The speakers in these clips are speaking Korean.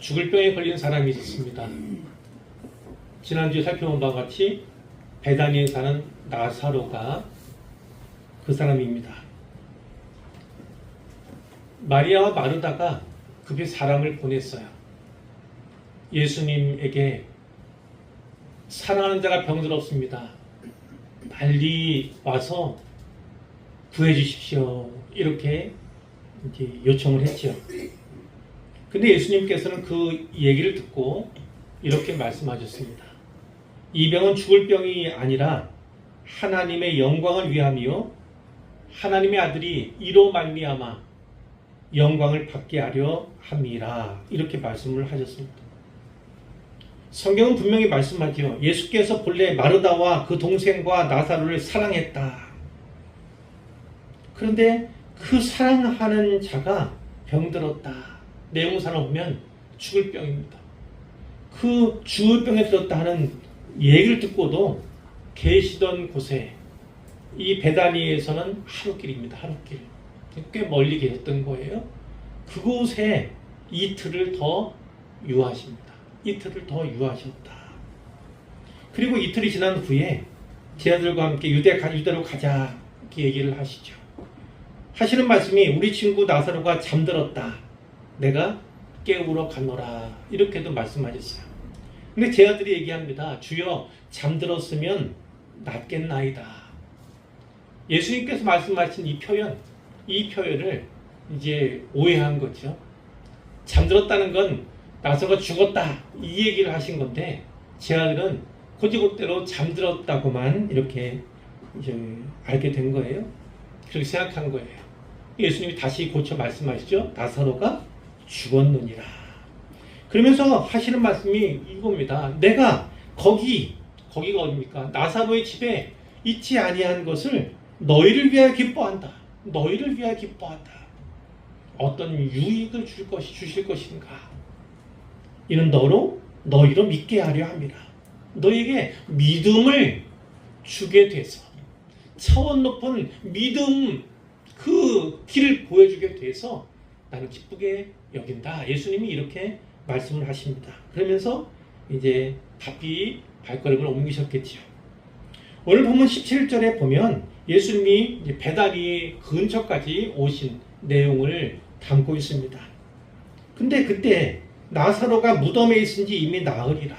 죽을 병에 걸린 사람이 있었습니다. 지난주에 살펴본 바와 같이 베다니에 사는 나사로가 그 사람입니다. 마리아와 마르다가 급히 사람을 보냈어요. 예수님에게 사랑하는 자가 병들었습니다. 빨리 와서 구해주십시오. 이렇게 이제 요청을 했죠. 근데 예수님께서는 그 얘기를 듣고 이렇게 말씀하셨습니다. 이 병은 죽을 병이 아니라 하나님의 영광을 위함이요 하나님의 아들이 이로 말미암아 영광을 받게 하려 함이라. 이렇게 말씀을 하셨습니다. 성경은 분명히 말씀하죠. 예수께서 본래 마르다와 그 동생과 나사로를 사랑했다. 그런데 그 사랑하는 자가 병들었다. 내용사를 보면 죽을 병입니다. 그 죽을 병에 들었다 하는 얘기를 듣고도 계시던 곳에 이 베다니에서는 하루길입니다. 하루길. 꽤 멀리 계셨던 거예요. 그곳에 이틀을 더 유하십니다. 이틀을 더 유하셨다. 그리고 이틀이 지난 후에 제자들과 함께 유대로 가자 이렇게 얘기를 하시죠. 하시는 말씀이 우리 친구 나사로가 잠들었다. 내가 깨우러 가노라. 이렇게도 말씀하셨어요. 근데 제자들이 얘기합니다. 주여 잠들었으면 낫겠나이다. 예수님께서 말씀하신 이 표현을 이제 오해한 거죠. 잠들었다는 건 나사로가 죽었다 이 얘기를 하신 건데 제자들은 곧이곧대로 잠들었다고만 이렇게 이제 알게 된 거예요. 그렇게 생각한 거예요. 예수님이 다시 고쳐 말씀하시죠. 나사로가 죽었느니라. 그러면서 하시는 말씀이 이겁니다. 내가 거기가 어디입니까? 나사로의 집에 있지 아니한 것을 너희를 위하여 기뻐한다. 너희를 위하여 기뻐한다. 어떤 유익을 주실 것인가? 이는 너희로 믿게 하려 함이라. 너희에게 믿음을 주게 돼서 차원 높은 믿음 그 길을 보여주게 돼서 나는 기쁘게 여긴다. 예수님이 이렇게 말씀을 하십니다. 그러면서 이제 바삐 발걸음을 옮기셨겠죠. 오늘 본문 17절에 보면 예수님이 이제 베다니 근처까지 오신 내용을 담고 있습니다. 근데 그때 나사로가 무덤에 있은지 이미 나흘이라.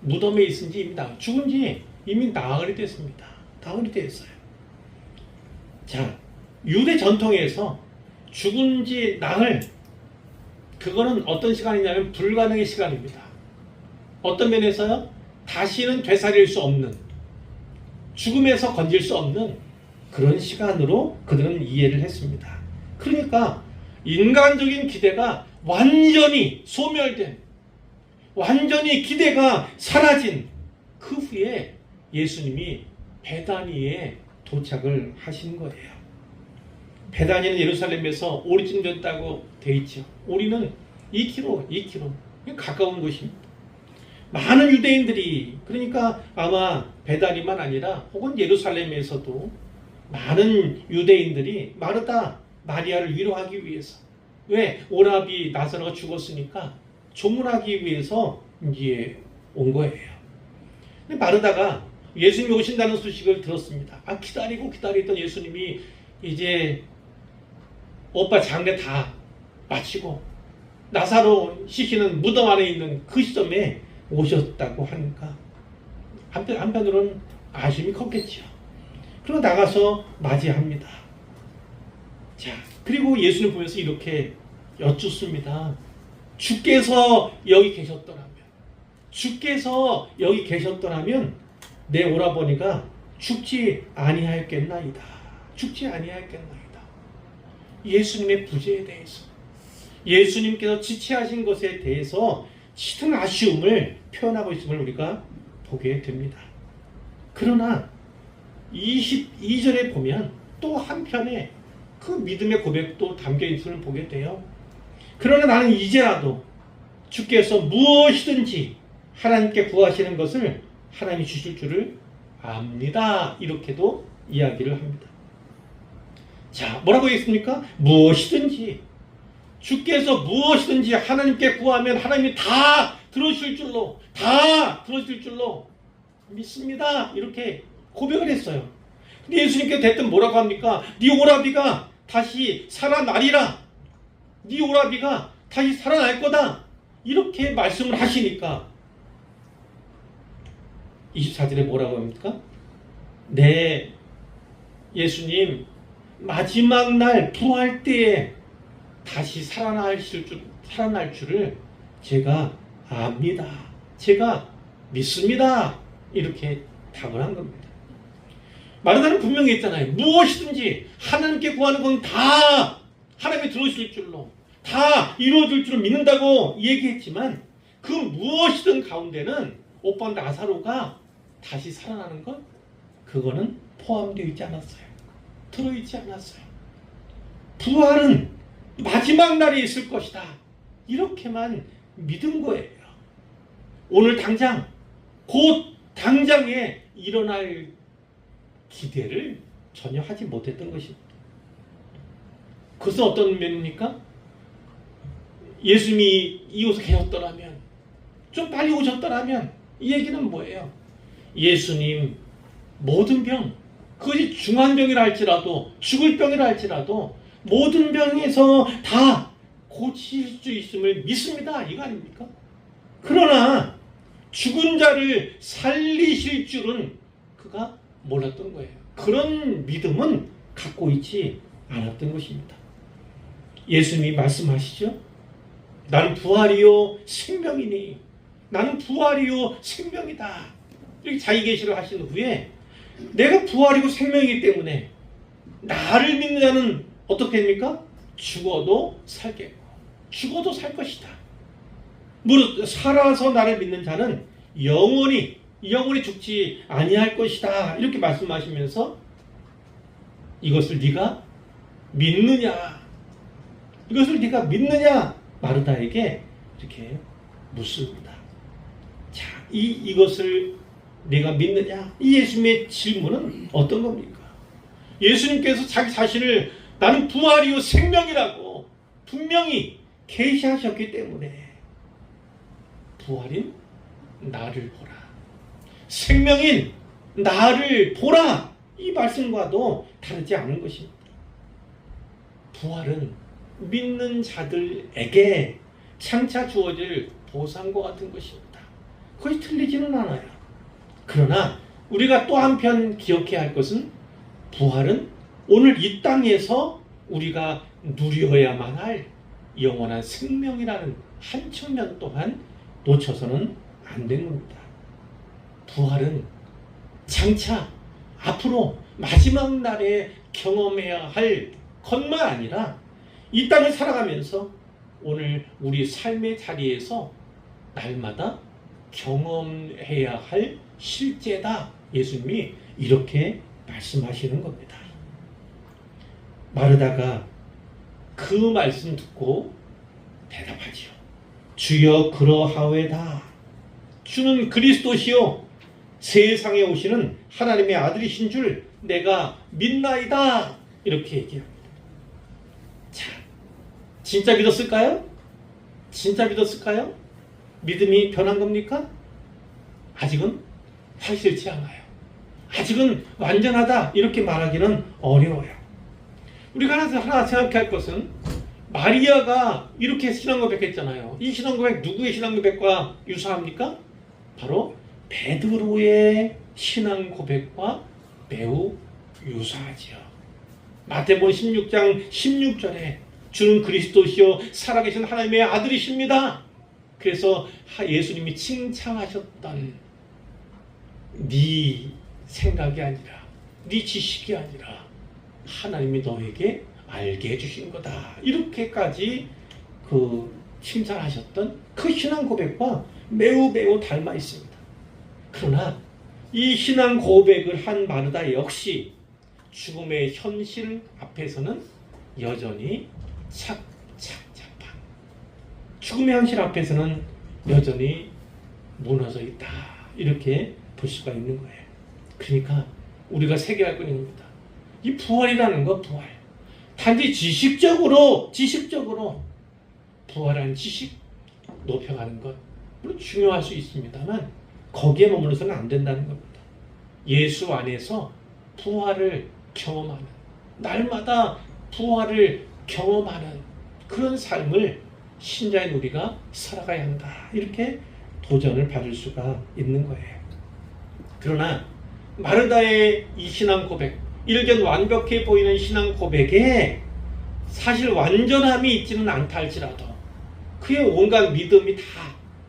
무덤에 있은지 이미 죽은 지 이미 나흘이 됐습니다. 나흘이 됐어요. 자, 유대 전통에서 죽은 지 나흘, 그거는 어떤 시간이냐면 불가능의 시간입니다. 어떤 면에서요? 다시는 되살릴 수 없는, 죽음에서 건질 수 없는 그런 시간으로 그들은 이해를 했습니다. 그러니까 인간적인 기대가 완전히 소멸된, 완전히 기대가 사라진 그 후에 예수님이 베다니에 도착을 하신 거예요. 베다니는 예루살렘에서 오리쯤 됐다고 돼 있죠. 오리는 2km 가까운 곳입니다. 많은 유대인들이, 그러니까 아마 베다니만 아니라 혹은 예루살렘에서도 많은 유대인들이 마르다 마리아를 위로하기 위해서, 왜? 오라비 나사로가 죽었으니까 조문하기 위해서 이제 온 거예요. 근데 마르다가 예수님이 오신다는 소식을 들었습니다. 기다리고 기다리던 예수님이 이제 오빠 장례 다 마치고 나사로 시키는 무덤 안에 있는 그 시점에 오셨다고 하니까 한편으로는 아쉬움이 컸겠죠. 그리고 나가서 맞이합니다. 자, 그리고 예수님 보면서 이렇게 여쭙습니다. 주께서 여기 계셨더라면 내 오라버니가 죽지 아니하였겠나이다. 예수님의 부재에 대해서, 예수님께서 지체하신 것에 대해서 짙은 아쉬움을 표현하고 있음을 우리가 보게 됩니다. 그러나 22절에 보면 또 한편에 그 믿음의 고백도 담겨 있음을 보게 돼요. 그러나 나는 이제라도 주께서 무엇이든지 하나님께 구하시는 것을 하나님이 주실 줄을 압니다. 이렇게도 이야기를 합니다. 자, 뭐라고 했습니까? 무엇이든지 주께서 무엇이든지 하나님께 구하면 하나님이 다 들어주실 줄로 믿습니다. 이렇게 고백을 했어요. 근데 예수님께서 대뜸 뭐라고 합니까? 네 오라비가 다시 살아나리라. 네 오라비가 다시 살아날 거다. 이렇게 말씀을 하시니까 24절에 뭐라고 합니까? 네, 예수님 마지막 날 부활 때에 다시 살아날 줄을 제가 압니다. 제가 믿습니다. 이렇게 답을 한 겁니다. 마르다는 분명히 했잖아요. 무엇이든지 하나님께 구하는 건 다 하나님이 들어주실 줄로, 다 이루어질 줄로 믿는다고 얘기했지만 그 무엇이든 가운데는 오빠 나사로가 다시 살아나는 것, 그거는 포함되어 있지 않았어요. 들어있지 않았어요. 부활은 마지막 날에 있을 것이다. 이렇게만 믿은 거예요. 오늘 당장, 곧 당장에 일어날 기대를 전혀 하지 못했던 것입니다. 그것은 어떤 면입니까? 예수님이 이곳에 계셨더라면, 좀 빨리 오셨더라면, 이 얘기는 뭐예요? 예수님 모든 병, 그것이 중한 병이라 할지라도, 죽을 병이라 할지라도 모든 병에서 다 고칠 수 있음을 믿습니다. 이거 아닙니까? 그러나 죽은 자를 살리실 줄은 그가 몰랐던 거예요. 그런 믿음은 갖고 있지 않았던 것입니다. 예수님이 말씀하시죠. 나는 부활이요 생명이니, 나는 부활이요 생명이다. 이렇게 자기계시를 하신 후에 내가 부활이고 생명이기 때문에 나를 믿는 자는 어떻게 됩니까? 죽어도 살겠고 죽어도 살 것이다. 무릇 살아서 나를 믿는 자는 영원히 죽지 아니할 것이다. 이렇게 말씀하시면서 이것을 네가 믿느냐? 이것을 네가 믿느냐? 마르다에게 이렇게 묻습니다. 자, 이것을 내가 믿느냐? 이 예수님의 질문은 어떤 겁니까? 예수님께서 자기 자신을 나는 부활이요 생명이라고 분명히 계시하셨기 때문에 부활인 나를 보라, 생명인 나를 보라, 이 말씀과도 다르지 않은 것입니다. 부활은 믿는 자들에게 장차 주어질 보상과 같은 것입니다. 그것이 틀리지는 않아요. 그러나 우리가 또 한편 기억해야 할 것은 부활은 오늘 이 땅에서 우리가 누려야만 할 영원한 생명이라는 한 측면 또한 놓쳐서는 안 되는 겁니다. 부활은 장차 앞으로 마지막 날에 경험해야 할 것만 아니라 이 땅을 살아가면서 오늘 우리 삶의 자리에서 날마다 경험해야 할 실제다. 예수님이 이렇게 말씀하시는 겁니다. 마르다가 그 말씀 듣고 대답하지요. 주여 그러하오이다. 주는 그리스도시요 세상에 오시는 하나님의 아들이신 줄 내가 믿나이다. 이렇게 얘기합니다. 자, 진짜 믿었을까요? 진짜 믿었을까요? 믿음이 변한 겁니까? 아직은 확실치 않아요. 아직은 완전하다 이렇게 말하기는 어려워요. 우리가 하나 생각할 것은 마리아가 이렇게 신앙 고백했잖아요. 이 신앙 고백 누구의 신앙 고백과 유사합니까? 바로 베드로의 신앙 고백과 매우 유사하지요. 마태복음 16장 16절에 주는 그리스도시요 살아계신 하나님의 아들이십니다. 그래서 예수님이 칭찬하셨던 네 생각이 아니라 네 지식이 아니라 하나님이 너에게 알게 해주신 거다. 이렇게까지 칭찬하셨던 그 신앙 고백과 매우 닮아 있습니다. 그러나 이 신앙 고백을 한 마르다 역시 죽음의 현실 앞에서는 여전히 착잡한, 죽음의 현실 앞에서는 여전히 무너져 있다. 이렇게 볼 수가 있는 거예요. 그러니까 우리가 새겨야 할 건 이겁니다. 이 부활이라는 거, 부활. 단지 지식적으로 부활한 지식 높여가는 것 물론 중요할 수 있습니다만 거기에 머물러서는 안 된다는 겁니다. 예수 안에서 부활을 경험하는 날마다 부활을 경험하는 그런 삶을 신자인 우리가 살아가야 한다. 이렇게 도전을 받을 수가 있는 거예요. 그러나 마르다의 이 신앙 고백, 일견 완벽해 보이는 신앙 고백에 사실 완전함이 있지는 않다 할지라도 그의 온갖 믿음이 다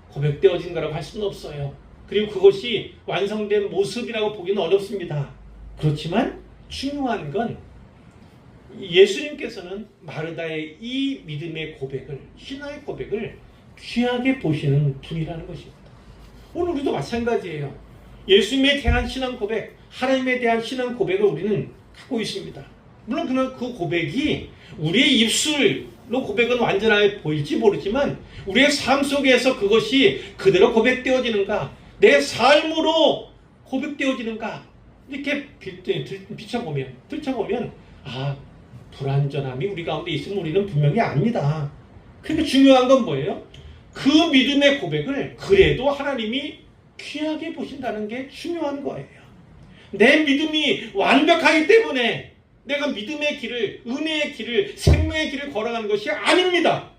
고백되어진 거라고 할 수는 없어요. 그리고 그것이 완성된 모습이라고 보기는 어렵습니다. 그렇지만 중요한 건 예수님께서는 마르다의 이 믿음의 고백을, 신앙의 고백을 귀하게 보시는 분이라는 것입니다. 오늘 우리도 마찬가지예요. 예수님에 대한 신앙 고백, 하나님에 대한 신앙 고백을 우리는 갖고 있습니다. 물론 그 고백이 우리의 입술로 고백은 완전하게 보일지 모르지만 우리의 삶 속에서 그것이 그대로 고백되어지는가, 내 삶으로 고백되어지는가 이렇게 들춰보면 불완전함이 우리 가운데 있으면 우리는 분명히 압니다. 그러니까 중요한 건 뭐예요? 그 믿음의 고백을 그래도 하나님이 귀하게 보신다는 게 중요한 거예요. 내 믿음이 완벽하기 때문에 내가 믿음의 길을, 은혜의 길을, 생명의 길을 걸어가는 것이 아닙니다.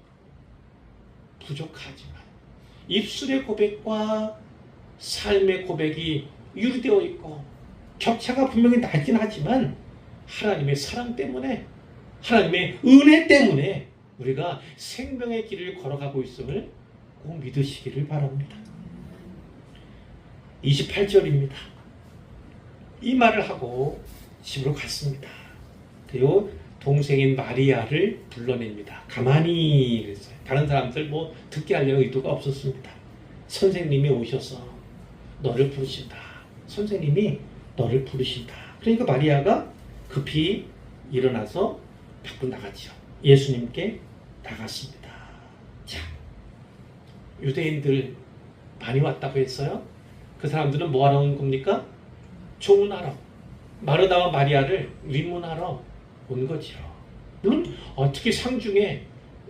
부족하지만 입술의 고백과 삶의 고백이 유리되어 있고 격차가 분명히 나긴 하지만 하나님의 사랑 때문에, 하나님의 은혜 때문에 우리가 생명의 길을 걸어가고 있음을 꼭 믿으시기를 바랍니다. 28절입니다. 이 말을 하고 집으로 갔습니다. 그리고 동생인 마리아를 불러냅니다. 가만히 그랬어요. 다른 사람들 듣게 하려는 의도가 없었습니다. 선생님이 오셔서 너를 부르신다. 선생님이 너를 부르신다. 그러니까 마리아가 급히 일어나서 밖으로 나갔죠. 예수님께 나갔습니다. 자, 유대인들 많이 왔다고 했어요. 그 사람들은 뭐하러 온 겁니까? 조문하러, 마르다와 마리아를 위문하러 온 거지요. 물론 어떻게 상중에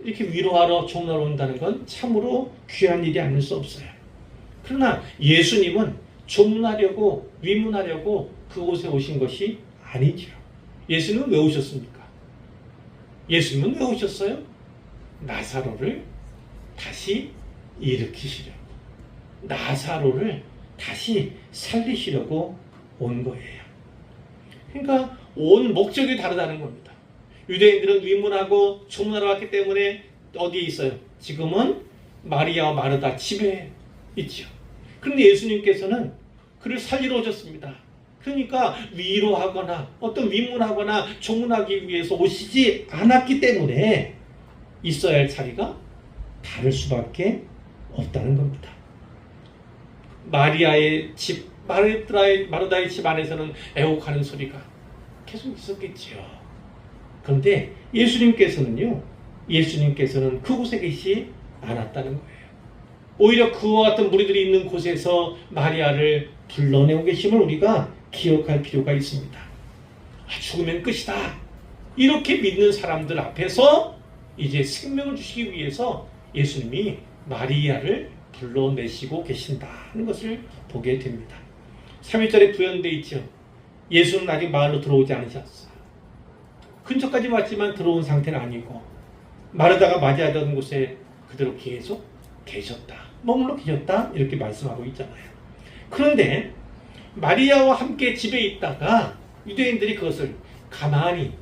이렇게 위로하러 조문하러 온다는 건 참으로 귀한 일이 아닐 수 없어요. 그러나 예수님은 조문하려고, 위문하려고 그곳에 오신 것이 아니지요. 예수님은 왜 오셨습니까? 예수님은 왜 오셨어요? 나사로를 다시 일으키시려고, 나사로를 다시 살리시려고 온 거예요. 그러니까 온 목적이 다르다는 겁니다. 유대인들은 위문하고 조문하러 왔기 때문에 어디에 있어요? 지금은 마리아와 마르다 집에 있죠. 그런데 예수님께서는 그를 살리러 오셨습니다. 그러니까 위로하거나 어떤 위문하거나 조문하기 위해서 오시지 않았기 때문에 있어야 할 자리가 다를 수밖에 없다는 겁니다. 마리아의 집, 마르다의 집 안에서는 애곡하는 소리가 계속 있었겠지요. 그런데 예수님께서는 그곳에 계시지 않았다는 거예요. 오히려 그와 같은 무리들이 있는 곳에서 마리아를 불러내고 계심을 우리가 기억할 필요가 있습니다. 죽으면 끝이다. 이렇게 믿는 사람들 앞에서 이제 생명을 주시기 위해서 예수님이 마리아를 불러내시고 계신다는 것을 보게 됩니다. 3일절에 구현되어 있죠. 예수는 아직 마을로 들어오지 않으셨어요. 근처까지 왔지만 들어온 상태는 아니고 마르다가 맞이하던 곳에 그대로 계속 계셨다. 머물러 계셨다. 이렇게 말씀하고 있잖아요. 그런데 마리아와 함께 집에 있다가 유대인들이 그것을 가만히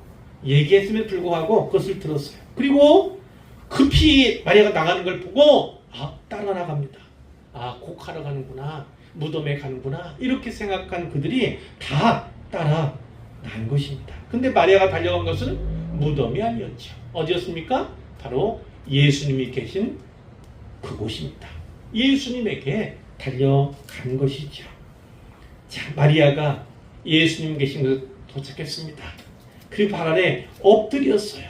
얘기했음에도 불구하고 그것을 들었어요. 그리고 급히 마리아가 나가는 걸 보고 따라 나갑니다. 곡하러 가는구나, 무덤에 가는구나 이렇게 생각한 그들이 다 따라 난 것입니다. 근데 마리아가 달려간 것은 무덤이 아니었죠. 어디였습니까? 바로 예수님이 계신 그곳입니다. 예수님에게 달려간 것이죠. 자, 마리아가 예수님 계신 곳에 도착했습니다. 그리고 발 아래 엎드렸어요.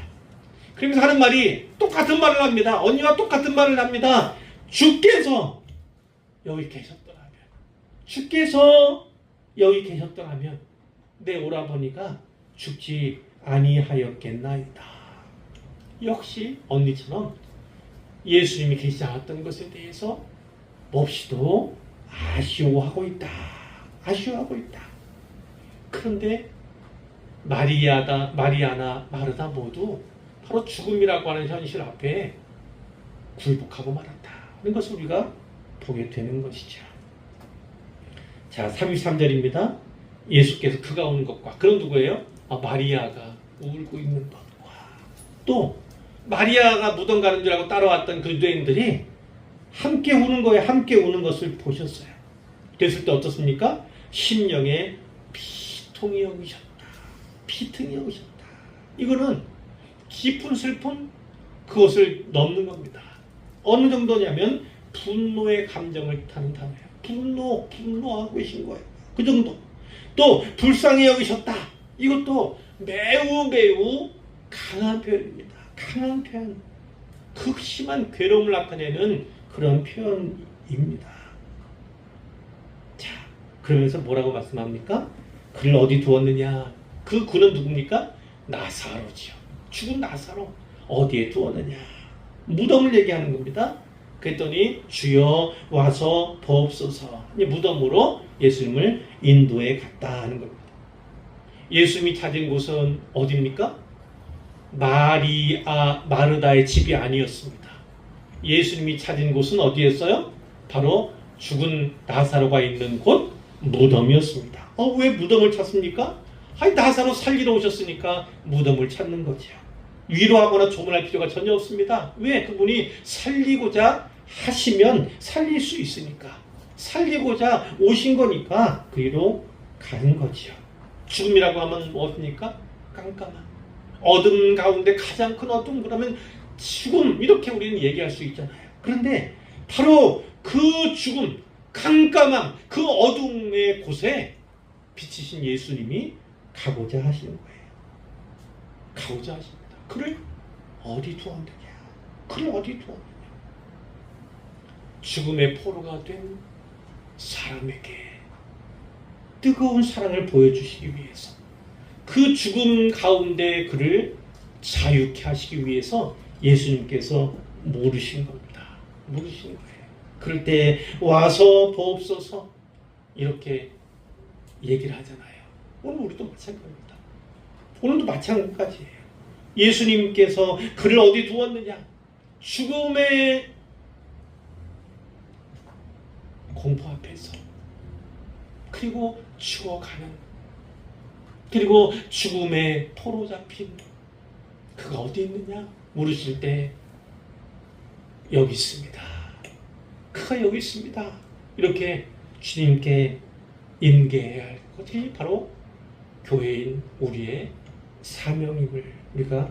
그러면서 하는 말이 똑같은 말을 합니다. 언니와 똑같은 말을 합니다. 주께서 여기 계셨더라면, 주께서 여기 계셨더라면 내 오라버니가 죽지 아니하였겠나이다. 역시 언니처럼 예수님이 계시지 않았던 것에 대해서 몹시도 아쉬워하고 있다. 아쉬워하고 있다. 그런데 마리아나 마르다 모두 바로 죽음이라고 하는 현실 앞에 굴복하고 말았다. 이런 것을 우리가 보게 되는 것이죠. 자, 33절입니다. 예수께서 그가 오는 것과, 그런 누구예요? 마리아가 울고 있는 것과, 또 마리아가 무덤 가는 줄 알고 따라왔던 그 유대인들이 함께 우는 거에 함께 우는 것을 보셨어요. 그랬을 때 어떻습니까? 심령에 피통이 오셨다. 피통이 오셨다. 이거는 깊은 슬픔, 그것을 넘는 겁니다. 어느 정도냐면 분노의 감정을 타는 단어예요. 분노하고 계신 거예요. 그 정도. 또 불쌍히 여기셨다. 이것도 매우 강한 표현입니다. 강한 표현. 극심한 괴로움을 나타내는 그런 표현입니다. 자, 그러면서 뭐라고 말씀합니까? 그를 어디 두었느냐? 그 그는 누굽니까? 나사로지요. 죽은 나사로 어디에 두었느냐? 무덤을 얘기하는 겁니다. 그랬더니 주여 와서 보옵소서. 무덤으로 예수님을 인도해 갔다 하는 겁니다. 예수님이 찾은 곳은 어디입니까? 마르다의 집이 아니었습니다. 예수님이 찾은 곳은 어디였어요? 바로 죽은 나사로가 있는 곳 무덤이었습니다. 왜 무덤을 찾습니까? 나사로 살리러 오셨으니까 무덤을 찾는 거죠. 위로하거나 조문할 필요가 전혀 없습니다. 왜? 그분이 살리고자 하시면 살릴 수 있으니까. 살리고자 오신 거니까 그리로 가는 거죠. 죽음이라고 하면 무엇입니까? 깜깜함. 어둠 가운데 가장 큰 어둠, 그러면 죽음, 이렇게 우리는 얘기할 수 있잖아요. 그런데 바로 그 죽음, 깜깜함, 그 어둠의 곳에 비치신 예수님이 가고자 하시는 거예요. 가고자 하십니다. 그를 어디 두었느냐? 그를 어디 두었느냐? 죽음의 포로가 된 사람에게 뜨거운 사랑을 보여주시기 위해서, 그 죽음 가운데 그를 자유케 하시기 위해서 예수님께서 물으신 겁니다. 물으신 거예요. 그럴 때 와서 보옵소서, 이렇게 얘기를 하잖아요. 오늘 우리도 마찬가지입니다. 오늘도 마찬가지예요. 예수님께서 그를 어디 두었느냐? 죽음의 공포 앞에서, 그리고 죽어가는, 그리고 죽음의 포로 잡힌 그가 어디 있느냐? 물으실 때 여기 있습니다. 그가 여기 있습니다. 이렇게 주님께 인계해야 할 것이 바로 교회인 우리의 사명임을 우리가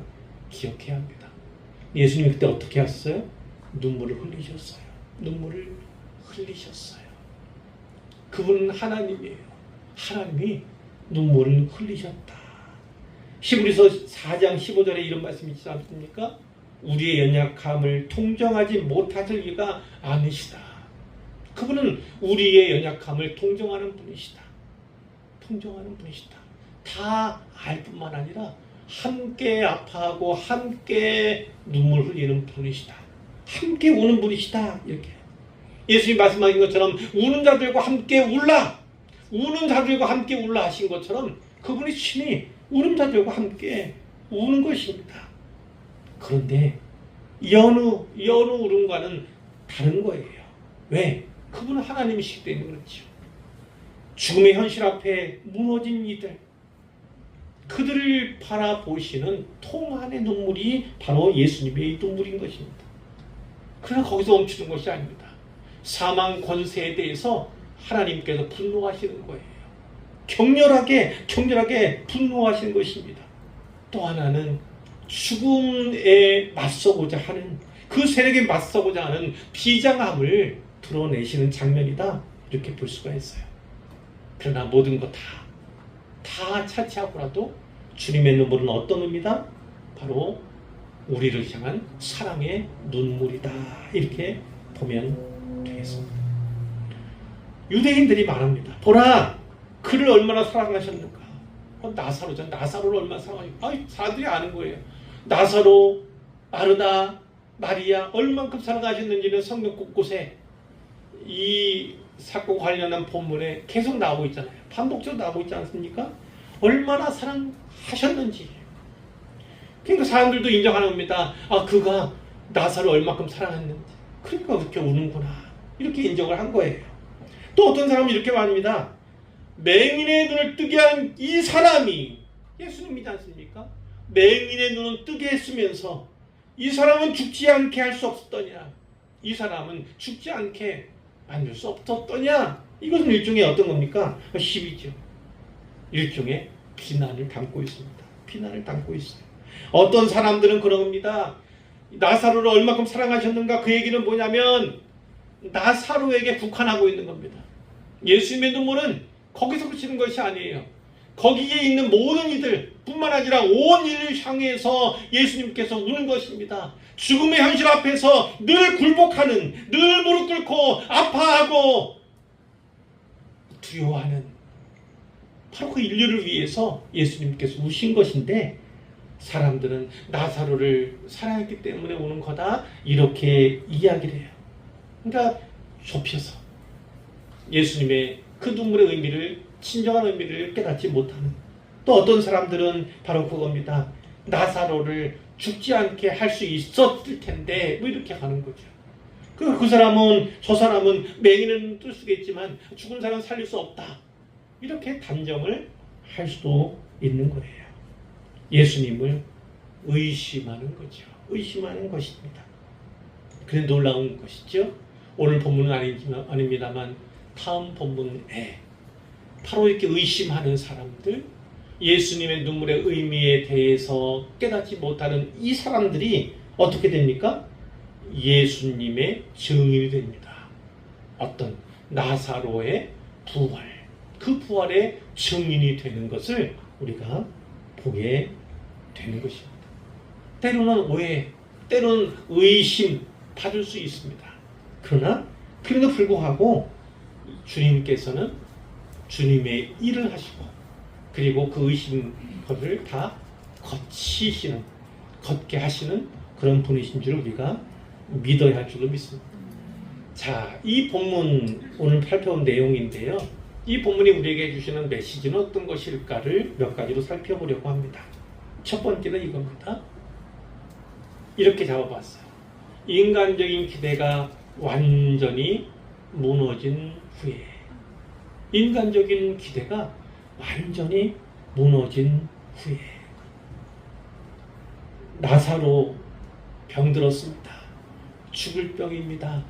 기억해야 합니다. 예수님이 그때 어떻게 하셨어요? 눈물을 흘리셨어요. 눈물을 흘리셨어요. 그분은 하나님이에요. 하나님이 눈물을 흘리셨다. 히브리서 4장 15절에 이런 말씀이 있지 않습니까? 우리의 연약함을 통정하지 못하실 이가 아니시다. 그분은 우리의 연약함을 통정하는 분이시다. 통정하는 분이시다. 다 알 뿐만 아니라 함께 아파하고 함께 눈물 흘리는 분이시다. 함께 우는 분이시다. 이렇게 예수님이 말씀하신 것처럼 우는 자들과 함께 울라, 우는 자들과 함께 울라 하신 것처럼 그분이 친히 우는 자들과 함께 우는 것입니다. 그런데 여느 울음과는 다른 거예요. 왜? 그분은 하나님이시기 때문에 그렇죠. 죽음의 현실 앞에 무너진 이들, 그들을 바라보시는 통한의 눈물이 바로 예수님의 눈물인 것입니다. 그러나 거기서 멈추는 것이 아닙니다. 사망 권세에 대해서 하나님께서 분노하시는 거예요. 격렬하게 분노하시는 것입니다. 또 하나는 죽음에 맞서고자 하는, 그 세력에 맞서고자 하는 비장함을 드러내시는 장면이다, 이렇게 볼 수가 있어요. 그러나 모든 것 다 차치하고라도 주님의 눈물은 어떤 의미다? 바로 우리를 향한 사랑의 눈물이다, 이렇게 보면 되겠습니다. 유대인들이 말합니다. 보라, 그를 얼마나 사랑하셨는가. 나사로를 얼마나 사랑하셨는가. 사람들이 아는 거예요. 나사로, 마르다, 마리아 얼만큼 사랑하셨는지는 성경 곳곳에 이 사건 관련한 본문에 계속 나오고 있잖아요. 반복적으로 나오고 있지 않습니까? 얼마나 사랑하셨는지. 그러니까 사람들도 인정하는 겁니다. 아, 그가 나사를 얼만큼 사랑했는지. 그러니까 그렇게 우는구나. 이렇게 인정을 한 거예요. 또 어떤 사람은 이렇게 말합니다. 맹인의 눈을 뜨게 한 이 사람이 예수님이지 않습니까? 맹인의 눈을 뜨게 했으면서 이 사람은 죽지 않게 할 수 없었더냐? 이 사람은 죽지 않게 만들 수 없었더냐? 이것은 일종의 어떤 겁니까? 시비죠. 일종의 비난을 담고 있습니다. 비난을 담고 있어요. 어떤 사람들은 그런 겁니다. 나사로를 얼마큼 사랑하셨는가? 그 얘기는 뭐냐면 나사로에게 국한하고 있는 겁니다. 예수님의 눈물은 거기서 그치는 것이 아니에요. 거기에 있는 모든 이들 뿐만 아니라 온 인을 향해서 예수님께서 우는 것입니다. 죽음의 현실 앞에서 늘 굴복하는, 늘 무릎 꿇고 아파하고 두려워하는 바로 그 인류를 위해서 예수님께서 우신 것인데, 사람들은 나사로를 사랑했기 때문에 우는 거다 이렇게 이야기를 해요. 그러니까 좁혀서 예수님의 그 눈물의 의미를, 진정한 의미를 깨닫지 못하는, 또 어떤 사람들은 바로 그겁니다. 나사로를 죽지 않게 할 수 있었을 텐데 뭐 이렇게 가는 거죠. 그 사람은, 저 사람은 맹인은 뜰 수가 있지만 죽은 사람은 살릴 수 없다, 이렇게 단정을 할 수도 있는 거예요. 예수님을 의심하는 거죠. 의심하는 것입니다. 그래 놀라운 것이죠. 오늘 본문은 아닙니다만 다음 본문에 바로 이렇게 의심하는 사람들, 예수님의 눈물의 의미에 대해서 깨닫지 못하는 이 사람들이 어떻게 됩니까? 예수님의 증인이 됩니다. 어떤 나사로의 부활, 그 부활의 증인이 되는 것을 우리가 보게 되는 것입니다. 때로는 오해, 때로는 의심 받을 수 있습니다. 그러나 그럼에도 불구하고 주님께서는 주님의 일을 하시고, 그리고 그 의심 것을 다 걷게 하시는 그런 분이신 줄 우리가 믿어야 할 줄로 믿습니다. 자, 이 본문 오늘 살펴본 내용인데요. 이 본문이 우리에게 주시는 메시지는 어떤 것일까를 몇 가지로 살펴보려고 합니다. 첫 번째는 이겁니다. 이렇게 잡아봤어요. 인간적인 기대가 완전히 무너진 후에, 인간적인 기대가 완전히 무너진 후에, 나사로 병들었습니다. 죽을 병입니다.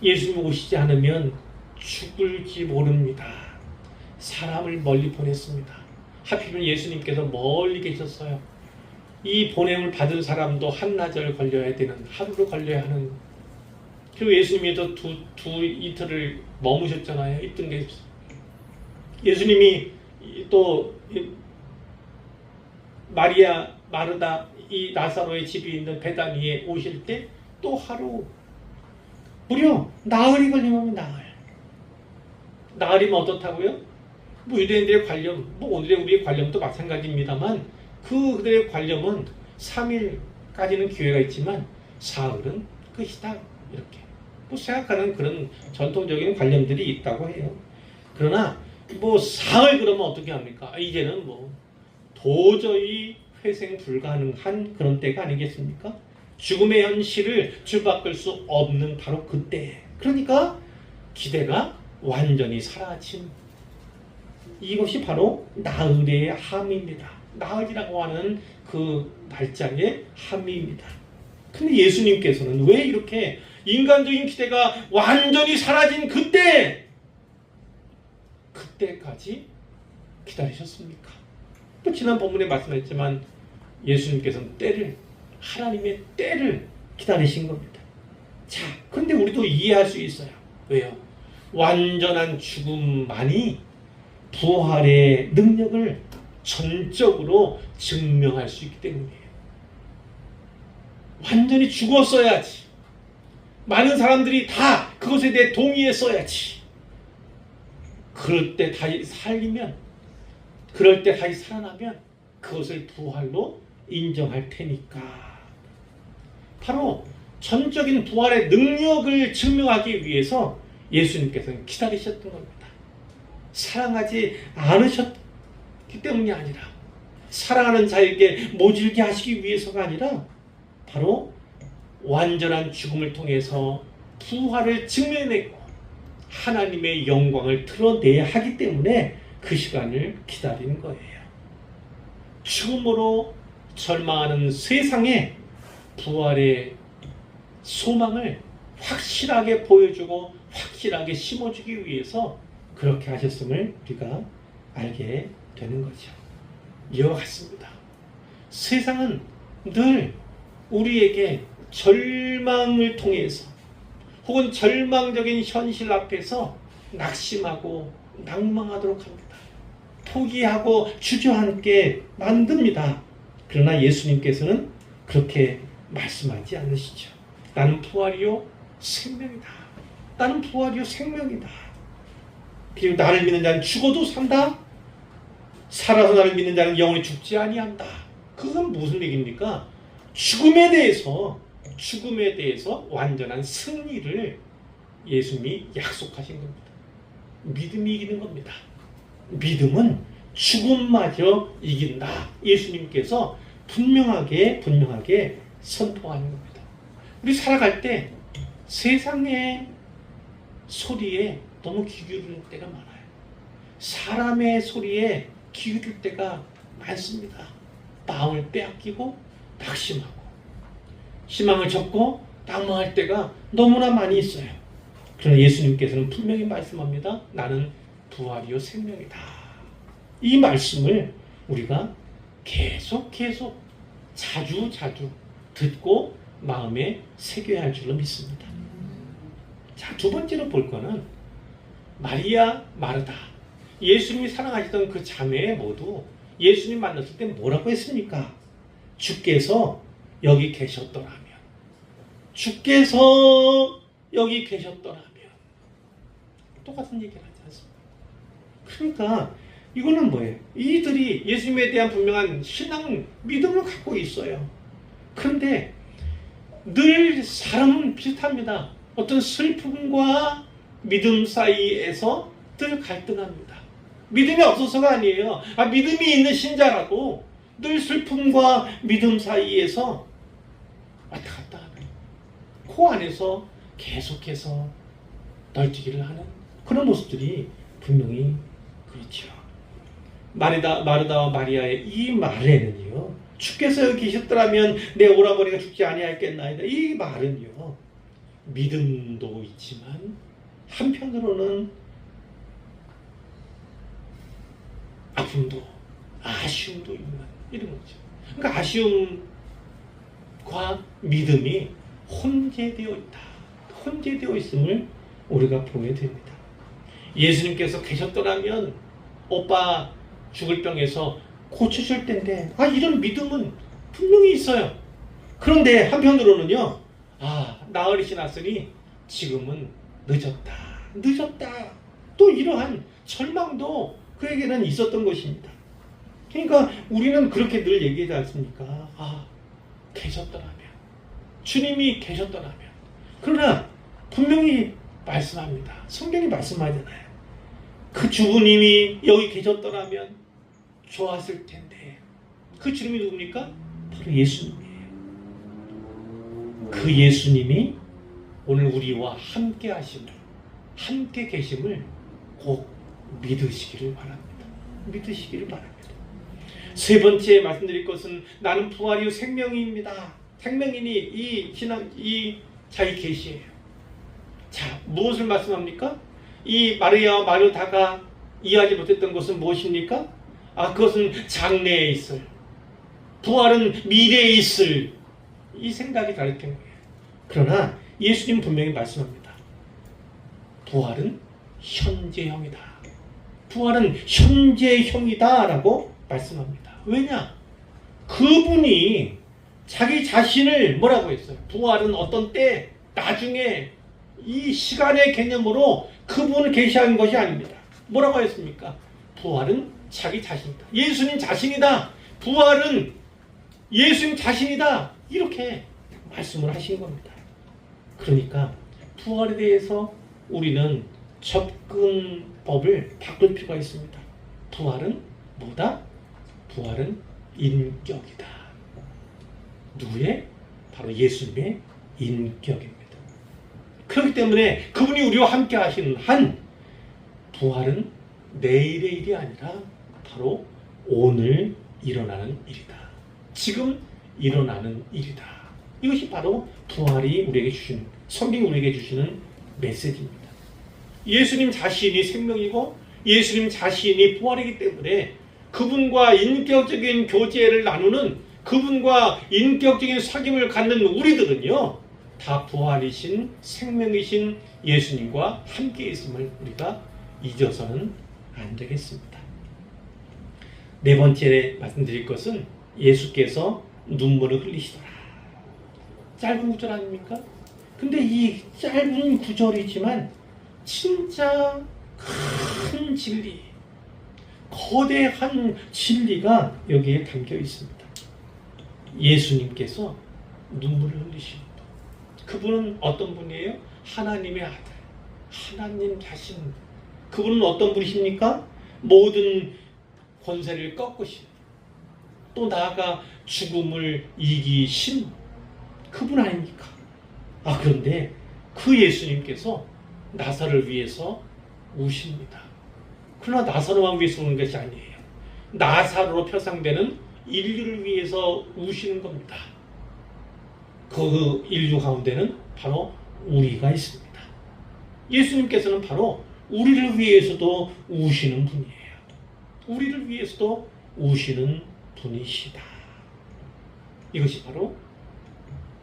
예수님 오시지 않으면 죽을지 모릅니다. 사람을 멀리 보냈습니다. 하필이면 예수님께서 멀리 계셨어요. 이 보냄을 받은 사람도 한나절 걸려야 되는, 하루를 걸려야 하는. 그리고 예수님이 또 이틀을 머무셨잖아요. 있던 게 예수님이 또 마리아, 마르다, 이 나사로의 집이 있는 베다니에 오실 때 또 하루, 무려 나흘이 걸리면 나흘이면 어떻다고요? 뭐 유대인들의 관념, 뭐 오늘의 우리의 관념도 마찬가지입니다만 그들의 관념은 3일까지는 기회가 있지만 사흘은 끝이다, 이렇게 뭐 생각하는 그런 전통적인 관념들이 있다고 해요. 그러나 뭐 사흘 그러면 어떻게 합니까? 이제는 뭐 도저히 회생 불가능한 그런 때가 아니겠습니까? 죽음의 현실을 뒤바꿀 수 없는 바로 그때. 그러니까 기대가 완전히 사라진, 이것이 바로 나흘의 함입니다. 나흘이라고 하는 그 날짜의 함입니다. 근데 예수님께서는 왜 이렇게 인간적인 기대가 완전히 사라진 그때까지 기다리셨습니까? 또 지난 본문에 말씀했지만 예수님께서는 하나님의 때를 기다리신 겁니다. 자, 그런데 우리도 이해할 수 있어요. 왜요? 완전한 죽음만이 부활의 능력을 전적으로 증명할 수 있기 때문이에요. 완전히 죽었어야지, 많은 사람들이 다 그것에 대해 동의했어야지, 그럴 때 다시 살리면, 그럴 때 다시 살아나면 그것을 부활로 인정할 테니까. 바로 전적인 부활의 능력을 증명하기 위해서 예수님께서는 기다리셨던 겁니다. 사랑하지 않으셨기 때문이 아니라, 사랑하는 자에게 모질게 하시기 위해서가 아니라 바로 완전한 죽음을 통해서 부활을 증명해내고 하나님의 영광을 드러내야 하기 때문에 그 시간을 기다리는 거예요. 죽음으로 절망하는 세상에 부활의 소망을 확실하게 보여주고 확실하게 심어주기 위해서 그렇게 하셨음을 우리가 알게 되는 거죠. 이와 같습니다. 세상은 늘 우리에게 절망을 통해서 혹은 절망적인 현실 앞에서 낙심하고 낭망하도록 합니다. 포기하고 주저앉게 만듭니다. 그러나 예수님께서는 그렇게 말씀하지 않으시죠. 나는 부활이요 생명이다. 나는 부활이요 생명이다. 그리고 나를 믿는 자는 죽어도 산다. 살아서 나를 믿는 자는 영원히 죽지 아니한다. 그건 무슨 얘기입니까? 죽음에 대해서 완전한 승리를 예수님이 약속하신 겁니다. 믿음이 이기는 겁니다. 믿음은 죽음마저 이긴다. 예수님께서 분명하게 선포하는 겁니다. 우리 살아갈 때 세상의 소리에 너무 귀 기울이는 때가 많아요. 사람의 소리에 귀 기울일 때가 많습니다. 마음을 빼앗기고 낙심하고 희망을 접고 낭망할 때가 너무나 많이 있어요. 그러나 예수님께서는 분명히 말씀합니다. 나는 부활이요 생명이다. 이 말씀을 우리가 계속 자주 듣고 마음에 새겨야 할 줄로 믿습니다. 자, 두 번째로 볼 거는 마리아, 마르다. 예수님이 사랑하시던 그 자매 모두 예수님 만났을 때 뭐라고 했습니까? 주께서 여기 계셨더라면, 주께서 여기 계셨더라면. 똑같은 얘기를 하지 않습니까? 그러니까 이거는 뭐예요? 이들이 예수님에 대한 분명한 신앙, 믿음을 갖고 있어요. 그런데 늘 사람은 비슷합니다. 어떤 슬픔과 믿음 사이에서 늘 갈등합니다. 믿음이 없어서가 아니에요. 믿음이 있는 신자라도 늘 슬픔과 믿음 사이에서 왔다 갔다 하는, 그 안에서 계속해서 널뛰기를 하는 그런 모습들이 분명히 그렇죠. 마르다와 마리아의 이 말에는요, 주께서 여기 계셨더라면 내 오라버니가 죽지 아니하였겠나이다. 이 말은요, 믿음도 있지만 한편으로는 아픔도, 아쉬움도 있는 이런 거죠. 그러니까 아쉬움과 믿음이 혼재되어 있다. 혼재되어 있음을 우리가 보게 됩니다. 예수님께서 계셨더라면 오빠 죽을 병에서 고쳐줄 텐데, 이런 믿음은 분명히 있어요. 그런데 한편으로는요, 나으리시 났으니 지금은 늦었다. 또 이러한 절망도 그에게는 있었던 것입니다. 그러니까 우리는 그렇게 늘 얘기하지 않습니까? 계셨더라면, 주님이 계셨더라면. 그러나 분명히 말씀합니다. 성경이 말씀하잖아요. 그 주부님이 여기 계셨더라면 좋았을 텐데. 그 주님이 누굽니까? 바로 예수님이에요. 그 예수님이 오늘 우리와 함께 계심을 꼭 믿으시기를 바랍니다. 세 번째 말씀드릴 것은 나는 부활이요 생명입니다. 생명이니 이 자기 계시예요. 자, 무엇을 말씀합니까? 이 마리아와 마르다가 이해하지 못했던 것은 무엇입니까? 그것은 장래에 있을, 부활은 미래에 있을, 이 생각이 가르치는 거예요. 그러나 예수님 분명히 말씀합니다. 부활은 현재형이다. 부활은 현재형이다 라고 말씀합니다. 왜냐? 그분이 자기 자신을 뭐라고 했어요? 부활은 어떤 때, 나중에 이 시간의 개념으로 그분을 계시한 것이 아닙니다. 뭐라고 했습니까? 부활은 자기 자신이다. 예수님 자신이다. 부활은 예수님 자신이다. 이렇게 말씀을 하신 겁니다. 그러니까 부활에 대해서 우리는 접근법을 바꿀 필요가 있습니다. 부활은 뭐다? 부활은 인격이다. 누구의? 바로 예수님의 인격입니다. 그렇기 때문에 그분이 우리와 함께 하시는 한 부활은 내일의 일이 아니라 바로 오늘 일어나는 일이다. 지금 일어나는 일이다. 이것이 바로 부활이 우리에게 주시는, 성경이 우리에게 주시는 메시지입니다. 예수님 자신이 생명이고 예수님 자신이 부활이기 때문에 그분과 인격적인 교제를 나누는, 그분과 인격적인 사귐을 갖는 우리들은요, 다 부활이신 생명이신 예수님과 함께 있음을 우리가 잊어서는 안 되겠습니다. 네 번째 말씀드릴 것은 예수께서 눈물을 흘리시더라. 짧은 구절 아닙니까? 근데 이 짧은 구절이지만 진짜 큰 진리, 거대한 진리가 여기에 담겨 있습니다. 예수님께서 눈물을 흘리십니다. 그분은 어떤 분이에요? 하나님의 아들, 하나님 자신. 그분은 어떤 분이십니까? 모든 권세를 꺾으신, 또 나아가 죽음을 이기신 그분 아닙니까? 그런데 그 예수님께서 나사로를 위해서 우십니다. 그러나 나사로만 위해서 우는 것이 아니에요. 나사로로 표상되는 인류를 위해서 우시는 겁니다. 그 인류 가운데는 바로 우리가 있습니다. 예수님께서는 바로 우리를 위해서도 우시는 분이에요. 우리를 위해서도 우시는 분이시다. 이것이 바로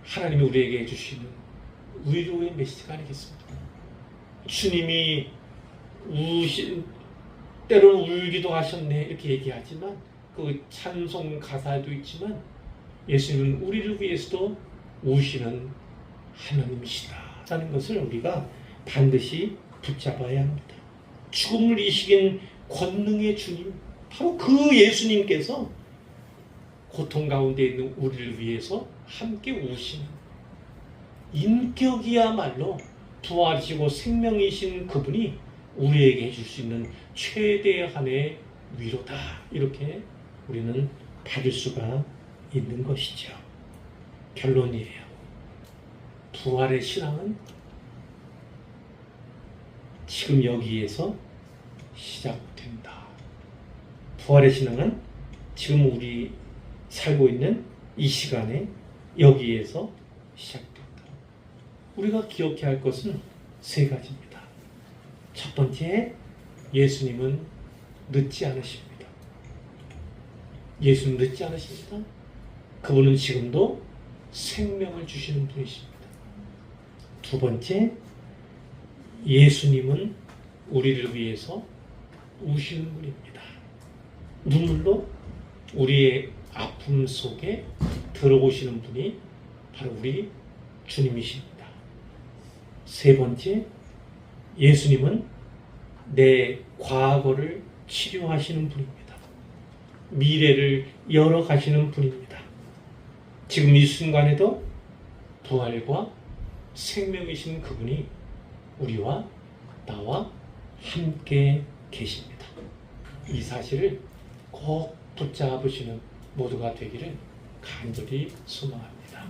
하나님이 우리에게 주시는 위로의 메시지가 아니겠습니까? 주님이 때로는 울기도 하셨네 이렇게 얘기하지만, 그 찬송 가사에도 있지만 예수님은 우리를 위해서도 우시는 하나님이시다 라는 것을 우리가 반드시 붙잡아야 합니다. 죽음을 이기신 권능의 주님, 바로 그 예수님께서 고통 가운데 있는 우리를 위해서 함께 우시는, 인격이야말로 부활이시고 생명이신 그분이 우리에게 해줄 수 있는 최대한의 위로다, 이렇게 우리는 받을 수가 있는 것이죠. 결론이에요. 부활의 신앙은 지금 여기에서 시작된다. 부활의 신앙은 지금 우리 살고 있는 이 시간에 여기에서 시작된다. 우리가 기억해야 할 것은 세 가지입니다. 첫 번째, 예수님은 늦지 않으십니다. 예수는 늦지 않으십니다. 그분은 지금도 생명을 주시는 분이십니다. 두 번째, 예수님은 우리를 위해서 우시는 분입니다. 눈물로 우리의 아픔 속에 들어오시는 분이 바로 우리 주님이십니다. 세 번째, 예수님은 내 과거를 치료하시는 분입니다. 미래를 열어가시는 분입니다. 지금 이 순간에도 부활과 생명이신 그분이 우리와 나와 함께 계십니다. 이 사실을 꼭 붙잡으시는 모두가 되기를 간절히 소망합니다.